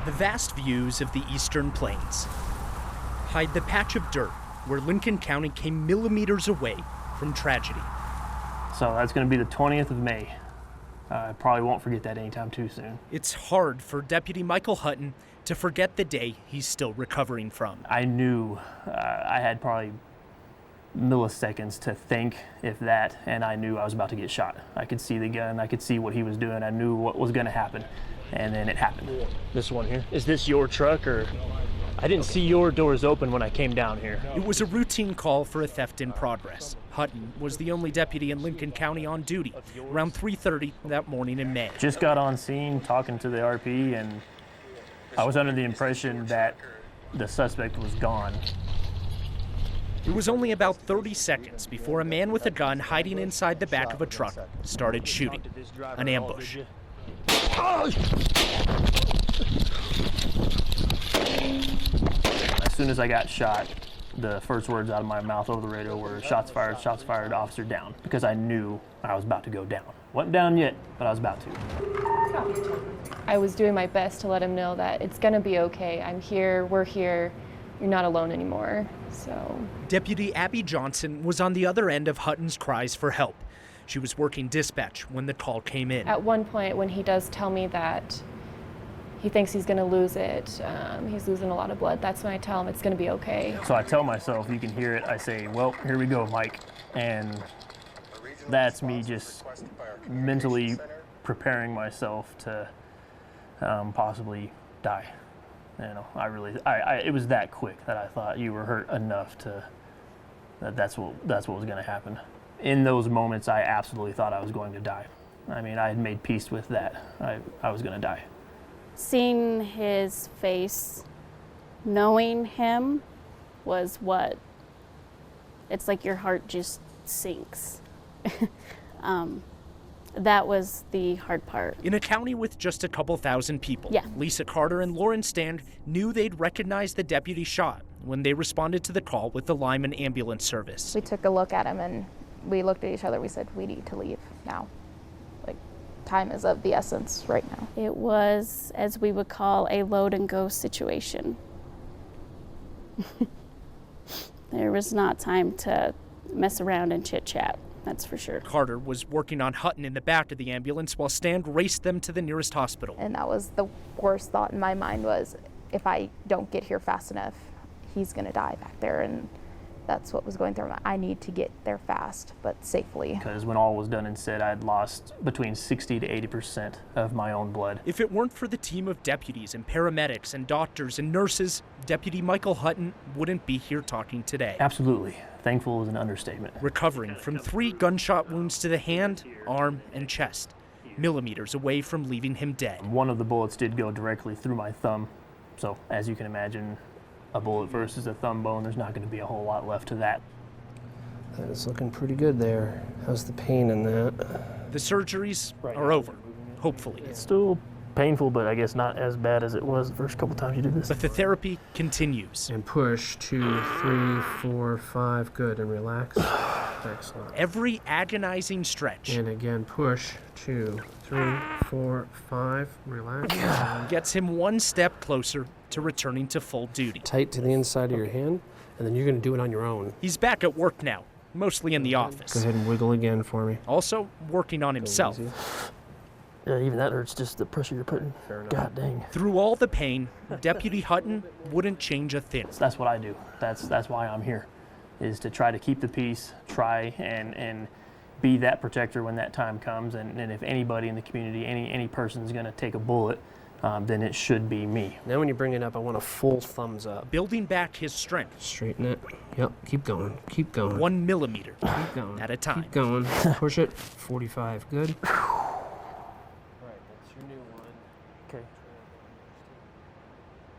The vast views of the eastern plains hide the patch of dirt where Lincoln County came millimeters away from tragedy. So that's going to be the 20th of May. I probably won't forget that anytime too soon. It's hard for Deputy Michael Hutton to forget the day he's still recovering from. I knew I had probably milliseconds to think, if that, and I knew I was about to get shot. I could see the gun, I could see what he was doing, I knew what was going to happen, and then it happened. This one here, is this your truck, or? I didn't see your doors open when I came down here. It was a routine call for a theft in progress. Hutton was the only deputy in Lincoln County on duty around 3:30 that morning in May. Just got on scene talking to the RP, and I was under the impression that the suspect was gone. It was only about 30 seconds before a man with a gun hiding inside the back of a truck started shooting. An ambush. As soon as I got shot, the first words out of my mouth over the radio were shots fired, officer down, because I knew I was about to go down. Wasn't down yet, but I was about to. I was doing my best to let him know that it's gonna be okay. I'm here, we're here, you're not alone anymore, so. Deputy Abby Johnson was on the other end of Hutton's cries for help. She was working dispatch when the call came in. At one point, when he does tell me that he thinks he's gonna lose it, he's losing a lot of blood, that's when I tell him it's gonna be okay. So I tell myself, you can hear it, I say, well, here we go, Mike. And that's me just mentally preparing myself to possibly die. You know, it was that quick that I thought you were hurt enough that's what was gonna happen. In those moments, I absolutely thought I was going to die. I mean, I had made peace with that. I was gonna die. Seeing his face, knowing him, was what, it's like your heart just sinks. That was the hard part. In a county with just a couple thousand people, Yeah. Lisa Carter and Lauren Stand knew they'd recognize the deputy shot when they responded to the call with the Lyman ambulance service. We took a look at him and we looked at each other. We said, we need to leave now. Like, time is of the essence right now. It was, as we would call, a load and go situation. There was not time to mess around and chit chat. That's for sure. Carter was working on Hutton in the back of the ambulance while Stand raced them to the nearest hospital. And that was the worst thought in my mind was, if I don't get here fast enough, he's gonna die back there. And that's what was going through my mind. I need to get there fast, but safely. Because when all was done and said, I'd lost between 60 to 80% of my own blood. If it weren't for the team of deputies and paramedics and doctors and nurses, Deputy Michael Hutton wouldn't be here talking today. Absolutely. Thankful is an understatement. Recovering from 3 gunshot wounds to the hand, arm, and chest, millimeters away from leaving him dead. One of the bullets did go directly through my thumb. So, as you can imagine, a bullet versus a thumb bone, there's not going to be a whole lot left to that. That is looking pretty good there. How's the pain in that? The surgeries are over, hopefully. It's still painful, but I guess not as bad as it was the first couple times you did this. But the therapy continues. And push, 2, 3, 4, 5, good, and relax. Excellent. Every agonizing stretch And again, push, 2, 3, 4, 5, relax. gets him one step closer to returning to full duty. Tight to the inside of your hand, and then you're gonna do it on your own. He's back at work now, mostly in the office. Go ahead and wiggle again for me. Also working on himself. Easy. Yeah, even that hurts, just the pressure you're putting. God dang. Through all the pain, Deputy Hutton wouldn't change a thing. That's what I do. That's why I'm here, is to try to keep the peace, try and be that protector when that time comes. And if anybody in the community, any person's going to take a bullet, then it should be me. Now when you bring it up, I want a full thumbs up. Building back his strength. Straighten it. Yep, keep going, keep going. 1 millimeter Keep going. at a time. Keep going. Push it. 45, good.